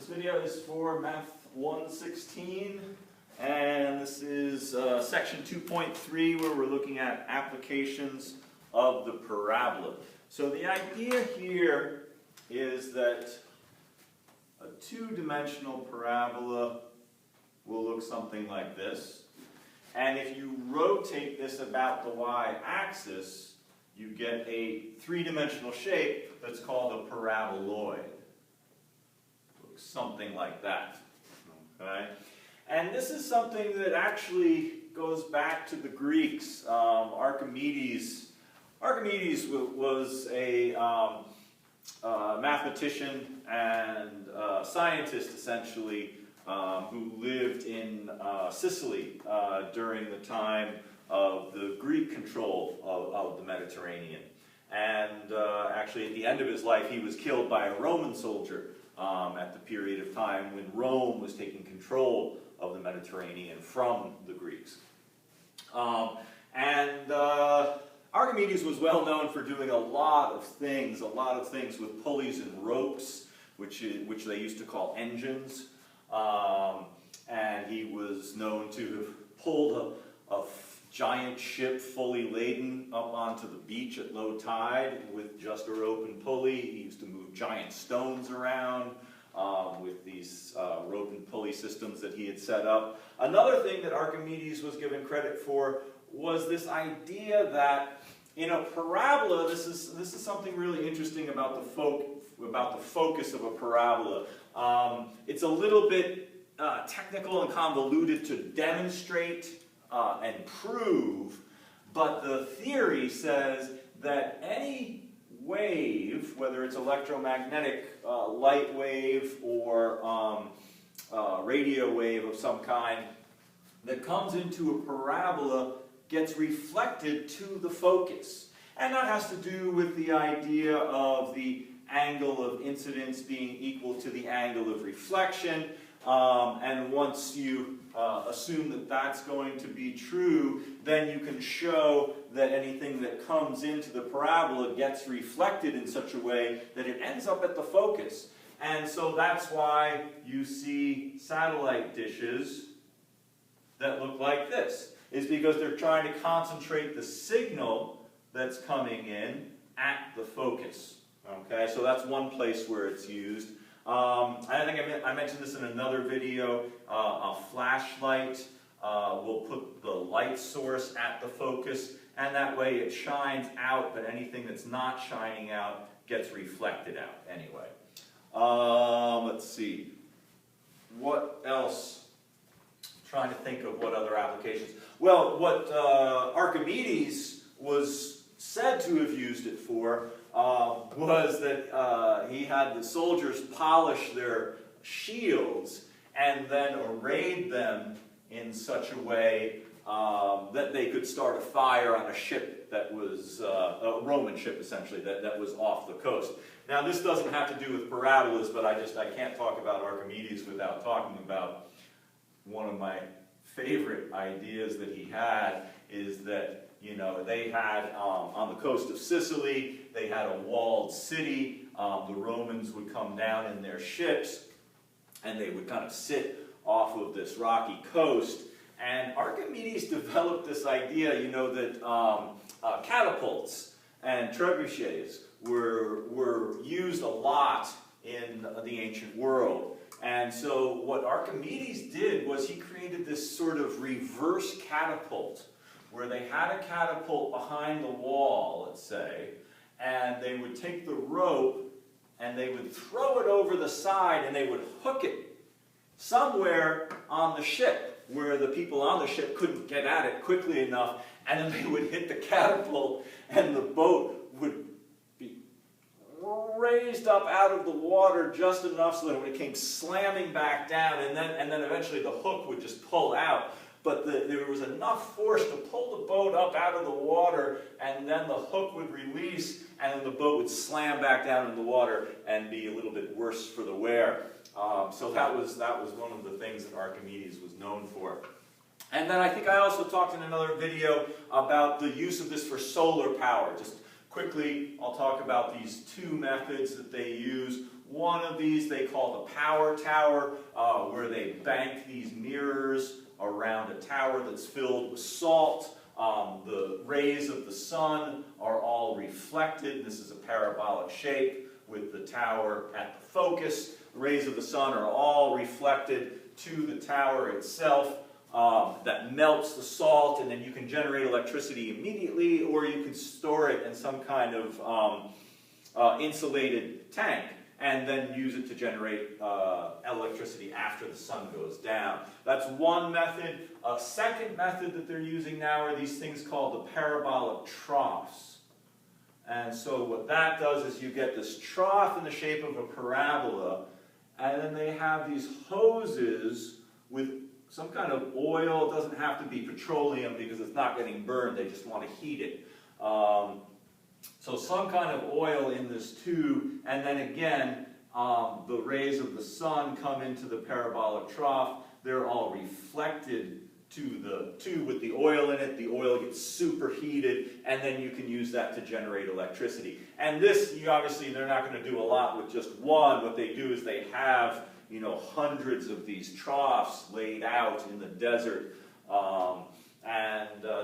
video is for Math 116, and this is section 2.3 where we're looking at applications of the parabola. So the idea here is that a two-dimensional parabola will look something like this. And if you rotate this about the y-axis, you get a three-dimensional shape that's called a paraboloid. Looks something like that. Okay? And this is something that actually goes back to the Greeks. Archimedes was a mathematician and scientist, essentially, who lived in Sicily during the time of the Greek control of the Mediterranean. And actually, at the end of his life, he was killed by a Roman soldier at the period of time when Rome was taking control of the Mediterranean from the Greeks. Archimedes was well known for doing a lot of things with pulleys and ropes, which they used to call engines. And he was known to have pulled a giant ship fully laden up onto the beach at low tide with just a rope and pulley. He used to move giant stones around with these rope and pulley systems that he had set up. Another thing that Archimedes was given credit for was this idea that in a parabola, this is something really interesting about the focus of a parabola. It's a little bit technical and convoluted to demonstrate and prove, but the theory says that any wave, whether it's electromagnetic, light wave, or radio wave of some kind, that comes into a parabola gets reflected to the focus. And that has to do with the idea of the angle of incidence being equal to the angle of reflection. And once you assume that that's going to be true, then you can show that anything that comes into the parabola gets reflected in such a way that it ends up at the focus. And so that's why you see satellite dishes that look like this, is because they're trying to concentrate the signal that's coming in at the focus. Okay, so that's one place where it's used. I think I mentioned this in another video. A flashlight will put the light source at the focus, and that way it shines out, but anything that's not shining out gets reflected out anyway. Let's see. What else? I'm trying to think of what other applications. Well, what Archimedes was said to have used it for was that he had the soldiers polish their shields and then arrayed them in such a way that they could start a fire on a ship that was, a Roman ship essentially, that was off the coast. Now this doesn't have to do with parabolas, but I can't talk about Archimedes without talking about one of my favorite ideas that he had, is that, you know, they had, on the coast of Sicily, they had a walled city. The Romans would come down in their ships, and they would kind of sit off of this rocky coast. And Archimedes developed this idea, you know, that catapults and trebuchets were used a lot in the ancient world. And so what Archimedes did was he created this sort of reverse catapult, where they had a catapult behind the wall, let's say, and they would take the rope and they would throw it over the side and they would hook it somewhere on the ship where the people on the ship couldn't get at it quickly enough, and then they would hit the catapult and the boat would be raised up out of the water just enough so that when it came slamming back down, and then eventually the hook would just pull out. But there was enough force to pull the boat up out of the water, and then the hook would release, and then the boat would slam back down into the water and be a little bit worse for the wear. So that was one of the things that Archimedes was known for. And then I think I also talked in another video about the use of this for solar power. Just quickly, I'll talk about these two methods that they use. One one of these they call the power tower, where they bank these mirrors around a tower that's filled with salt. The rays of the sun are all reflected. This is a parabolic shape with the tower at the focus. The rays of the sun are all reflected to the tower itself. That melts the salt, and then you can generate electricity immediately, or you can store it in some kind of insulated tank and then use it to generate electricity after the sun goes down. That's one method. A second method that they're using now are these things called the parabolic troughs. And so what that does is you get this trough in the shape of a parabola, and then they have these hoses with some kind of oil. It doesn't have to be petroleum because it's not getting burned. They just want to heat it. So some kind of oil in this tube, and then again, the rays of the sun come into the parabolic trough. They're all reflected to the tube with the oil in it. The oil gets superheated, and then you can use that to generate electricity. And this, obviously, they're not going to do a lot with just one. What they do is they have, hundreds of these troughs laid out in the desert.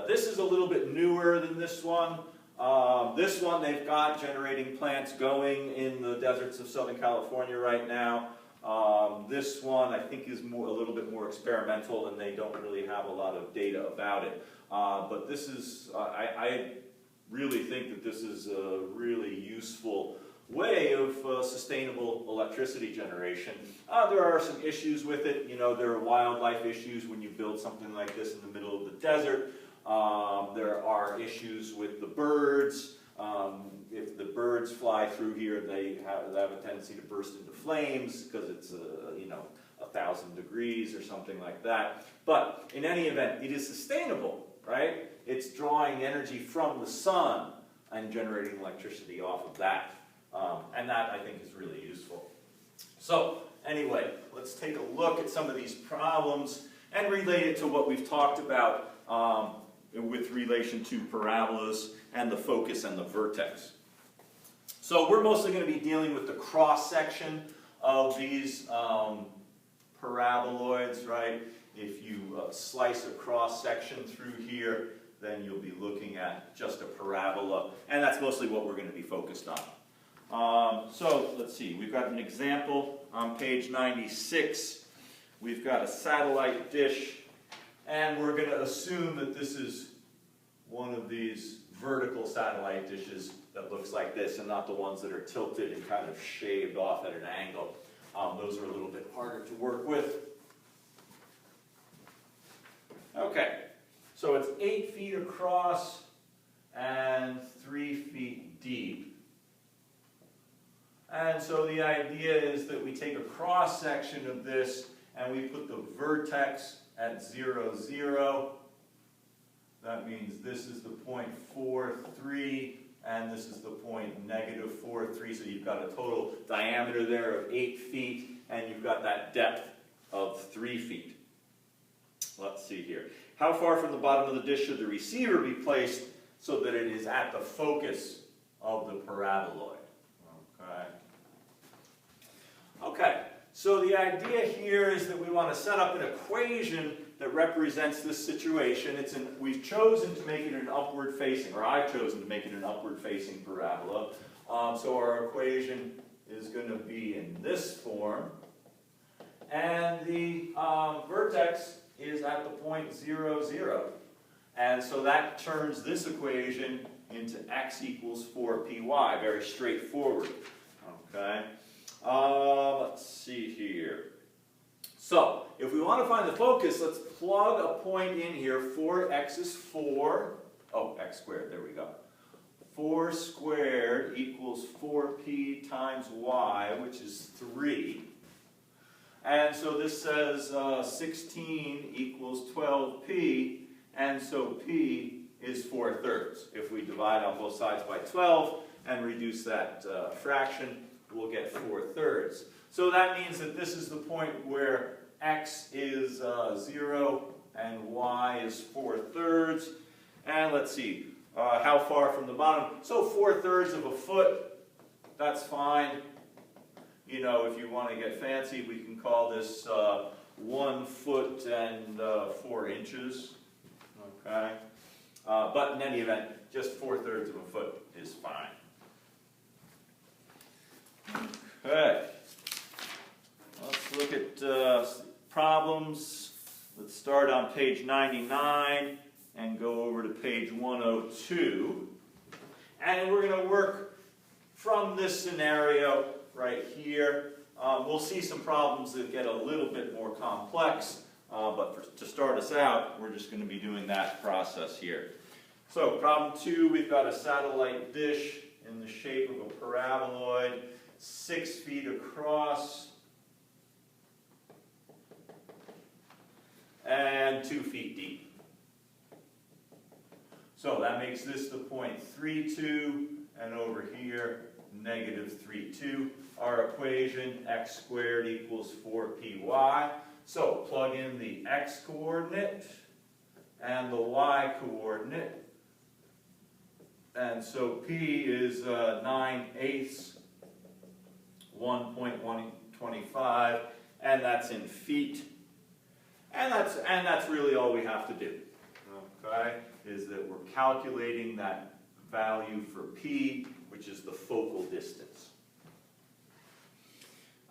This is a little bit newer than this one. This one they've got generating plants going in the deserts of Southern California right now. This one I think is a little bit more experimental, and they don't really have a lot of data about it. But this is, I really think that this is a really useful way of sustainable electricity generation. There are some issues with it. There are wildlife issues when you build something like this in the middle of the desert. There are issues with the birds. If the birds fly through here, they have a tendency to burst into flames because it's 1,000 degrees or something like that. But in any event, it is sustainable, right? It's drawing energy from the sun and generating electricity off of that. And that, I think, is really useful. So, anyway, let's take a look at some of these problems and relate it to what we've talked about with relation to parabolas and the focus and the vertex. So we're mostly going to be dealing with the cross-section of these paraboloids, right? If you slice a cross-section through here, then you'll be looking at just a parabola, and that's mostly what we're going to be focused on. So let's see, we've got an example on page 96. We've got a satellite dish, and we're going to assume that this is one of these vertical satellite dishes that looks like this, and not the ones that are tilted and kind of shaved off at an angle. Those are a little bit harder to work with. Okay, so it's 8 feet across and 3 feet deep. And so the idea is that we take a cross section of this and we put the vertex at 0, 0. That means this is the point 4, 3, and this is the point negative 4, 3. So you've got a total diameter there of 8 feet, and you've got that depth of 3 feet. Let's see here. How far from the bottom of the dish should the receiver be placed so that it is at the focus of the paraboloid? Okay, so the idea here is that we want to set up an equation that represents this situation. We've chosen to make it an upward facing, or I've chosen to make it an upward facing parabola. So our equation is going to be in this form. And the vertex is at the point 0, 0. And so that turns this equation into x equals 4py, very straightforward. Okay. Let's see here. So, if we want to find the focus, let's plug a point in here. 4x is 4. Oh, x squared, there we go. 4 squared equals 4p times y, which is 3. And so this says 16 equals 12p, and so p is 4/3. If we divide on both sides by 12 and reduce that fraction, we'll get 4/3. So that means that this is the point where x is 0 and y is 4/3. And let's see, how far from the bottom? So 4/3 of a foot, that's fine. know, if you want to get fancy, we can call this 1 foot and 4 inches. Okay? But in any event, just 4/3 of a foot is fine. Okay. Let's look at problems. Let's start on page 99 and go over to page 102. And we're going to work from this scenario right here. We'll see some problems that get a little bit more complex, but to start us out, we're just going to be doing that process here. So problem 2, we've got a satellite dish in the shape of a paraboloid, 6 feet across and 2 feet deep. So that makes this the point 3,2, and over here, negative 3,2. Our equation, x squared equals 4py. So plug in the x coordinate and the y coordinate. And so p is 9/8, 1.125, and that's in feet. And that's really all we have to do. Okay? Is that we're calculating that value for p, which is the focal distance.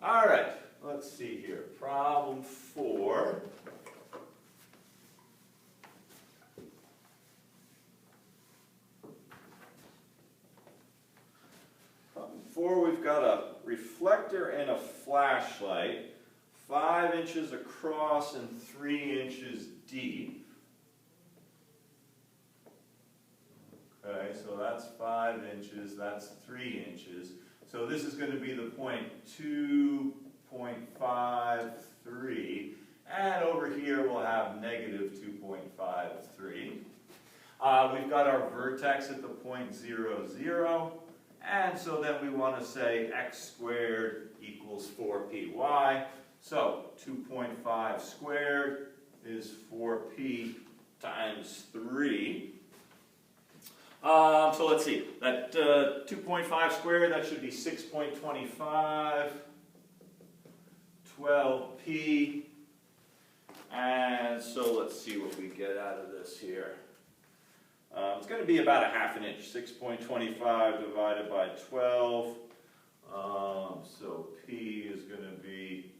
All right, let's see here. Problem 4. Problem 4, we've got a reflector and a flashlight, 5 inches across and 3 inches deep. Okay, so that's 5 inches, that's 3 inches. So this is going to be the point 2.53, and over here we'll have negative 2.53. We've got our vertex at the point 0, 0, and so then we want to say x squared equals 4py. So 2.5 squared is 4p times 3. So let's see, that 2.5 squared, that should be 6.25, 12p, and so let's see what we get out of this here. It's going to be about 1/2 inch, 6.25 divided by 12, so p is going to be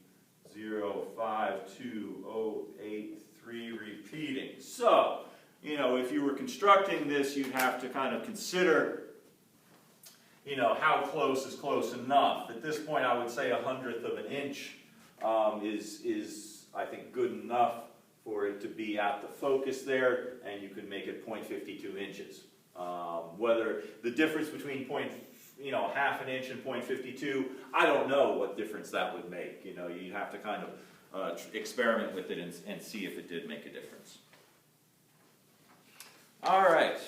0.52083 repeating. So, you know, if you were constructing this, you'd have to kind of consider, you know, how close is close enough. At this point, I would say 1/100 of an inch is, I think, good enough for it to be at the focus there, and you could make it 0.52 inches. Whether the difference between 1/2 an inch and 0.52, I don't know what difference that would make. You know, you'd have to kind of experiment with it and see if it did make a difference. All right,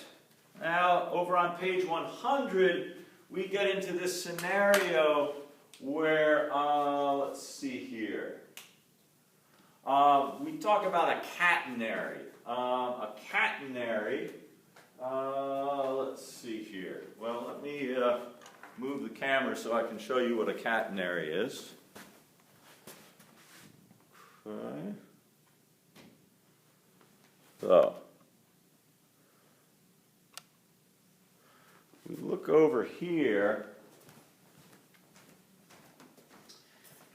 now over on page 100, we get into this scenario where, let's see here, we talk about a catenary. Let's see here. Well, let me move the camera so I can show you what a catenary is. Okay. So, we look over here.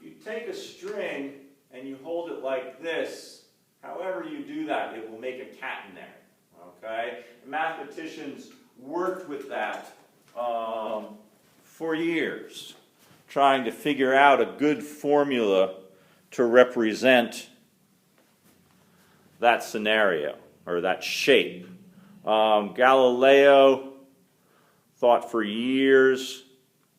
You take a string and you hold it like this. However you do that, it will make a catenary. Okay? Mathematicians worked with that for years, trying to figure out a good formula to represent that scenario, or that shape. Galileo thought for years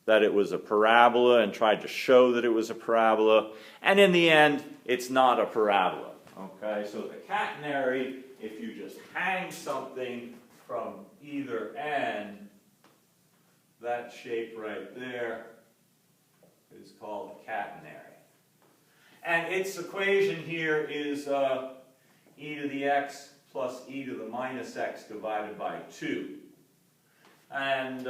that it was a parabola and tried to show that it was a parabola, and in the end, it's not a parabola. Okay, so the catenary, if you just hang something from either end, that shape right there is called a catenary. And its equation here is e to the x plus e to the minus x divided by 2. And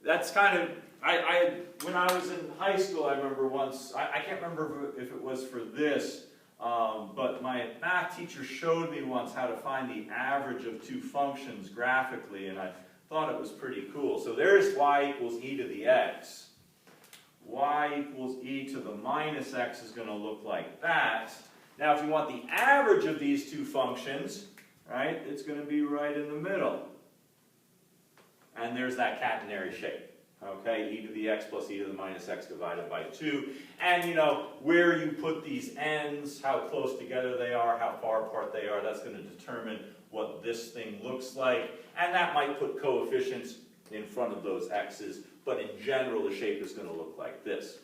that's kind of when I was in high school, I remember once, I can't remember if it was for this, but my math teacher showed me once how to find the average of two functions graphically, and I thought it was pretty cool. So there's y equals e to the x. Y equals e to the minus x is going to look like that. Now, if you want the average of these two functions, right, it's going to be right in the middle. And there's that catenary shape. Okay, e to the x plus e to the minus x divided by 2. And, you know, where you put these ends, how close together they are, how far apart they are, that's going to determine what this thing looks like. And that might put coefficients in front of those x's, but in general, the shape is going to look like this.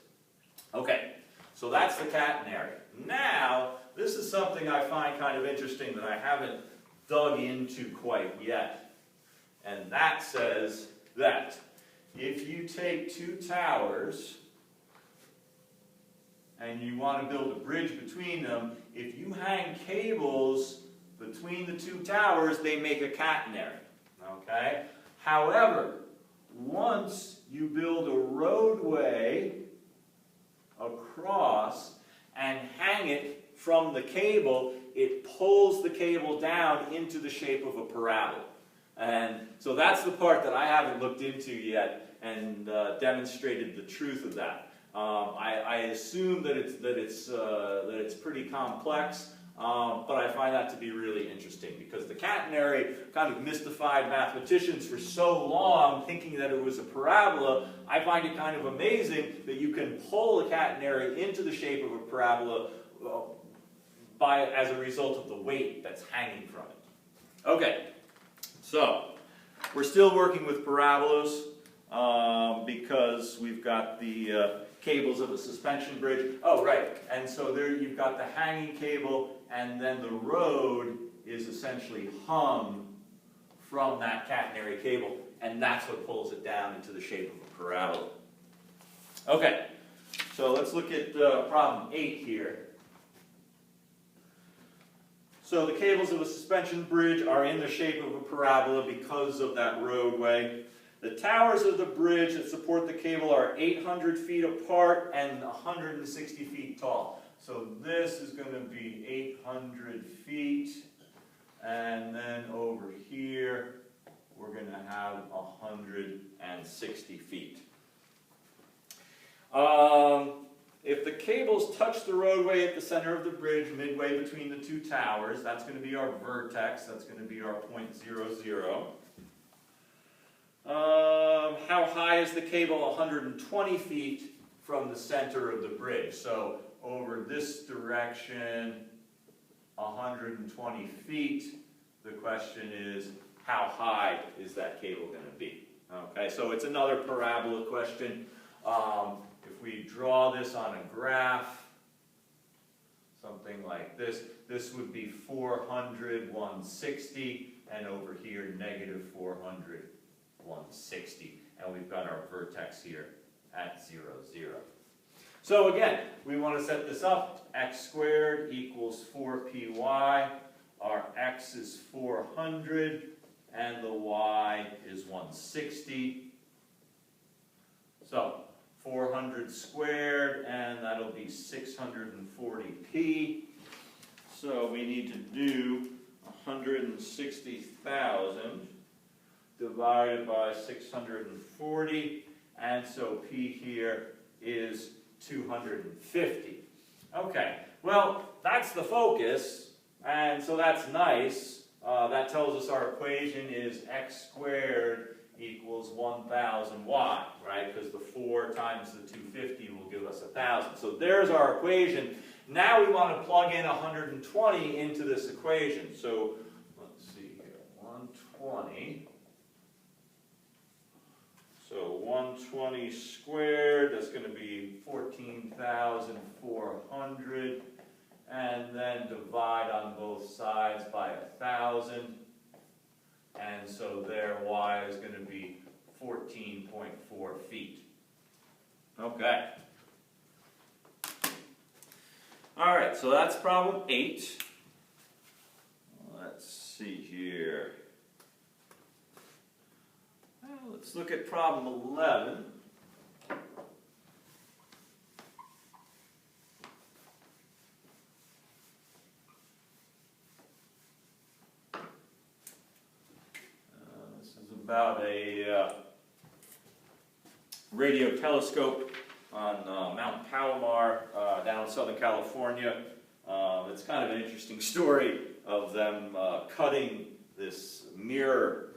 Okay, so that's the catenary. Now, this is something I find kind of interesting that I haven't dug into quite yet. And that says that if you take two towers and you want to build a bridge between them, if you hang cables between the two towers, they make a catenary. Okay? However, once you build a roadway across and hang it from the cable, it pulls the cable down into the shape of a parabola. And so that's the part that I haven't looked into yet and demonstrated the truth of that. I assume that it's pretty complex, but I find that to be really interesting because the catenary kind of mystified mathematicians for so long, thinking that it was a parabola. I find it kind of amazing that you can pull a catenary into the shape of a parabola as a result of the weight that's hanging from it. Okay. So, we're still working with parabolas because we've got the cables of a suspension bridge. Oh, right. And so there you've got the hanging cable, and then the road is essentially hung from that catenary cable, and that's what pulls it down into the shape of a parabola. Okay, so let's look at problem 8 here. So the cables of a suspension bridge are in the shape of a parabola because of that roadway. The towers of the bridge that support the cable are 800 feet apart and 160 feet tall. So this is going to be 800 feet, and then over here we're going to have 160 feet. If the cables touch the roadway at the center of the bridge, midway between the two towers, that's going to be our vertex, that's going to be our point 0, 0. How high is the cable? 120 feet from the center of the bridge. So over this direction, 120 feet. The question is, how high is that cable going to be? Okay, so it's another parabola question. If we draw this on a graph, something like this, this would be 400, 160, and over here, negative 400, 160. And we've got our vertex here at 0, 0. So again, we want to set this up. X squared equals 4py. Our x is 400, and the y is 160. So 400 squared, and that'll be 640p. So we need to do 160,000 divided by 640, and so p here is 250. Okay, well, that's the focus, and so that's nice. That tells us our equation is x squared equals 1,000y, right? Because the 4 times the 250 will give us 1,000. So there's our equation. Now we want to plug in 120 into this equation. So let's see here, 120. So 120 squared, that's going to be 14,400. And then divide on both sides by 1,000. And so there, y is going to be 14.4 feet. Okay. All right, so that's problem 8. Let's see here. Well, let's look at problem 11. about a radio telescope on Mount Palomar down in Southern California. It's kind of an interesting story of them cutting this mirror.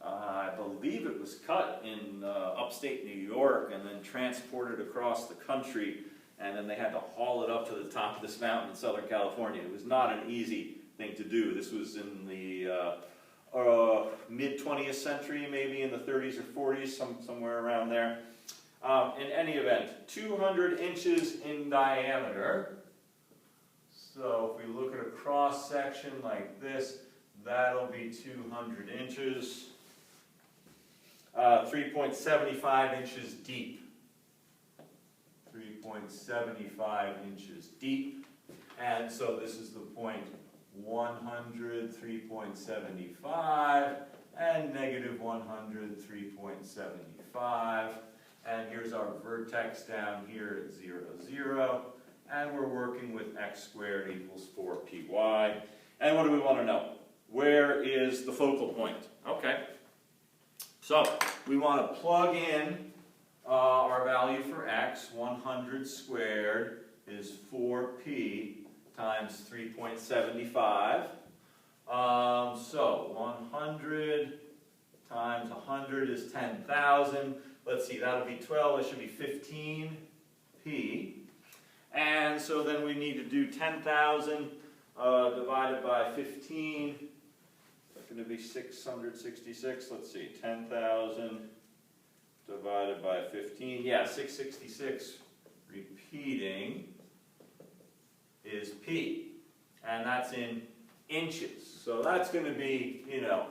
I believe it was cut in upstate New York and then transported across the country, and then they had to haul it up to the top of this mountain in Southern California. It was not an easy thing to do. This was in the mid-20th century, maybe in the 30s or 40s, somewhere around there. In any event, 200 inches in diameter. So if we look at a cross section like this, that'll be 200 inches. 3.75 inches deep. 3.75 inches deep. And so this is the point 100, 3.75, and negative 100, 3.75. And here's our vertex down here at 0, 0. And we're working with x squared equals 4py. And what do we want to know? Where is the focal point? Okay. So we want to plug in our value for x. 100 squared is 4p times 3.75. So 100 times 100 is 10,000. Let's see, that'll be 12. It should be 15p. And so then we need to do 10,000 divided by 15. That's going to be 666. Let's see, 10,000 divided by 15. Yeah, 666 repeating is p. And that's in inches. So that's going to be, you know,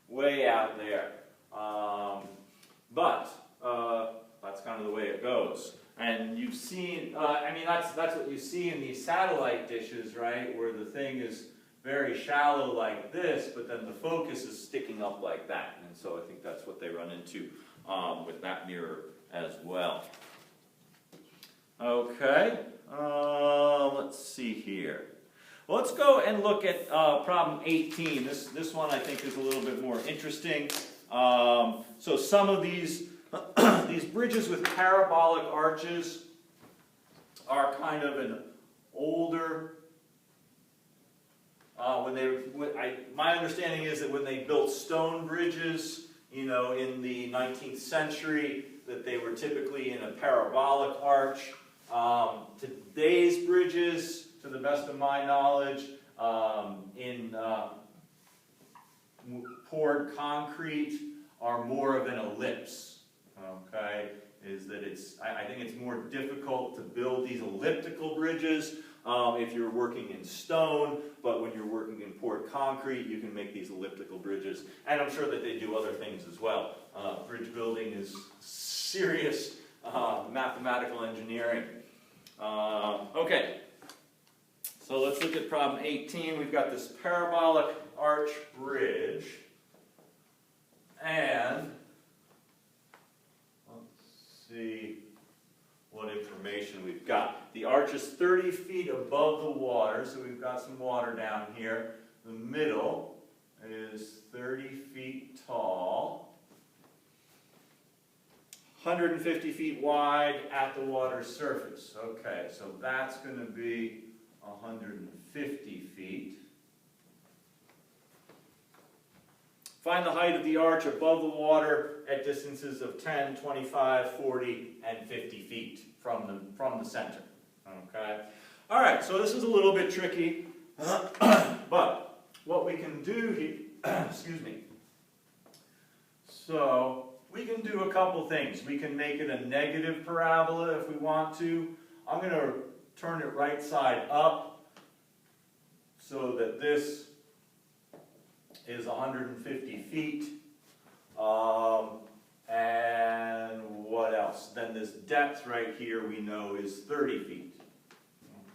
way out there. But that's kind of the way it goes. And you've seen, I mean, that's what you see in these satellite dishes, right? Where the thing is very shallow like this, but then the focus is sticking up like that. And so I think that's what they run into with that mirror as well. Okay, let's see here. Well, let's go and look at problem 18. This one I think is a little bit more interesting. So some of these these bridges with parabolic arches are kind of an older. My understanding is that when they built stone bridges, you know, in the 19th century, that they were typically in a parabolic arch. Today's bridges, to the best of my knowledge, in poured concrete, are more of an ellipse. Okay, is that I think it's more difficult to build these elliptical bridges if you're working in stone, but when you're working in poured concrete, you can make these elliptical bridges. And I'm sure that they do other things as well. Bridge building is serious mathematical engineering. Okay, so let's look at problem 18. We've got this parabolic arch bridge, and let's see what information we've got. The arch is 30 feet above the water, so we've got some water down here. The middle is 30 feet tall, 150 feet wide at the water's surface. Okay, so that's going to be 150 feet. Find the height of the arch above the water at distances of 10, 25, 40, and 50 feet from the center. Okay? All right, so this is a little bit tricky, but what we can do here, excuse me, so we can do a couple things. We can make it a negative parabola if we want to. I'm going to turn it right side up so that this is 150 feet. And what else? Then this depth right here we know is 30 feet.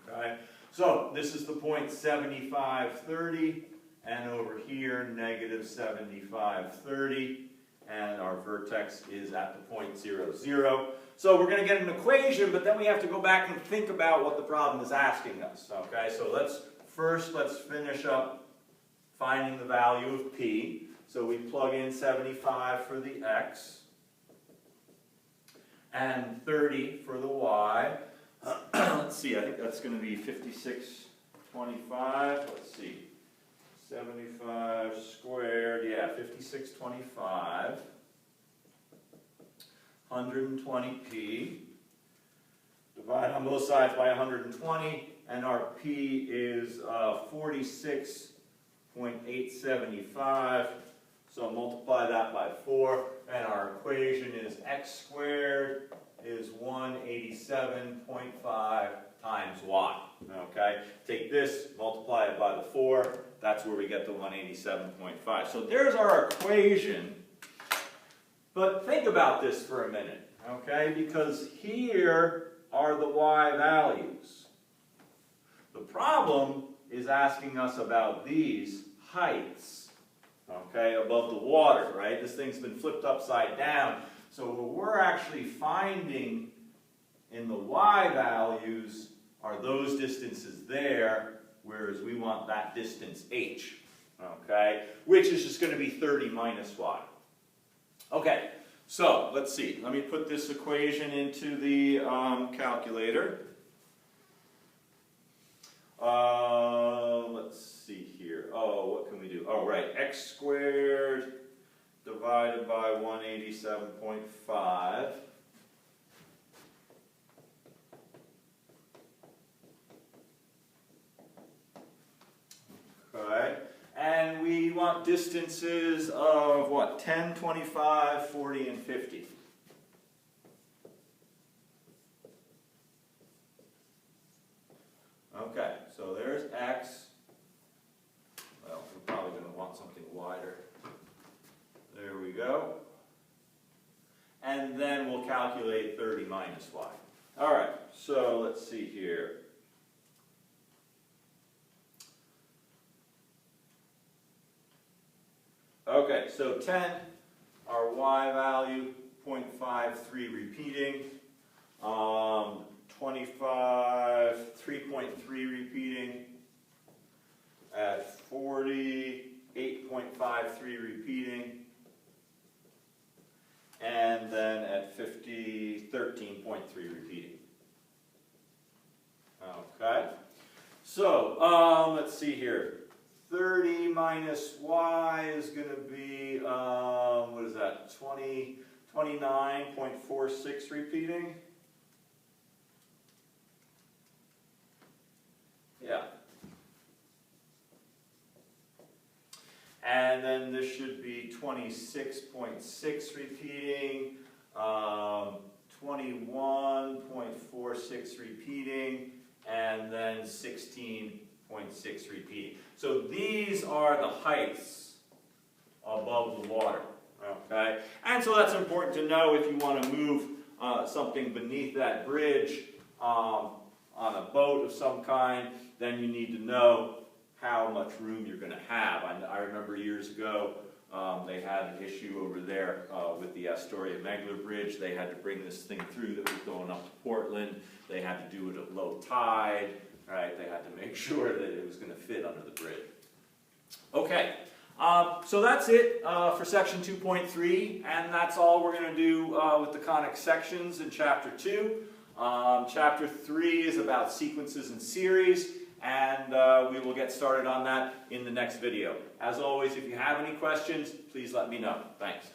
Okay? So this is the point 7530, and over here negative 7530, and our vertex is at the point 0, 0. So we're going to get an equation, but then we have to go back and think about what the problem is asking us. Okay? So let's finish up finding the value of p. So we plug in 75 for the x and 30 for the y. Let's see, I think that's going to be 5625. Let's see. 75 squared, yeah, 5625. 120p. Divide on both sides by 120, and our p is 46.875. So multiply that by 4, and our equation is x squared is 187.5 times y. Okay? Take this, multiply it by the 4, that's where we get the 187.5. So there's our equation. But think about this for a minute, okay? Because here are the y values. The problem is asking us about these heights, okay, above the water, right? This thing's been flipped upside down. So what we're actually finding in the y values are those distances there, whereas we want that distance h, okay? Which is just going to be 30 minus y. Okay, so let's see. Let me put this equation into the calculator. Let's see here. Oh, what can we do? Oh, right. X squared divided by 187.5. Okay. And we want distances of what? 10, 25, 40, and 50. Okay, so there's x. Well, we're probably going to want something wider. There we go. And then we'll calculate 30 minus y. All right, so let's see here. Okay, so 10, our y value, 0.53 repeating. 25, 3.3 repeating. At 40, 8.53 repeating. And then at 50, 13.3 repeating. Okay, so let's see here. 30 minus y is going to be, what is that, 29.46 repeating? Yeah. And then this should be 26.6 repeating, 21.46 repeating, and then 16.6 repeating. So these are the heights above the water, okay? And so that's important to know if you want to move something beneath that bridge on a boat of some kind, then you need to know how much room you're going to have. I remember years ago they had an issue over there with the Astoria-Megler Bridge. They had to bring this thing through that was going up to Portland. They had to do it at low tide. Right, they had to make sure that it was going to fit under the bridge. Okay, so that's it for section 2.3, and that's all we're going to do with the conic sections in chapter 2. Chapter 3 is about sequences and series, and we will get started on that in the next video. As always, if you have any questions, please let me know. Thanks.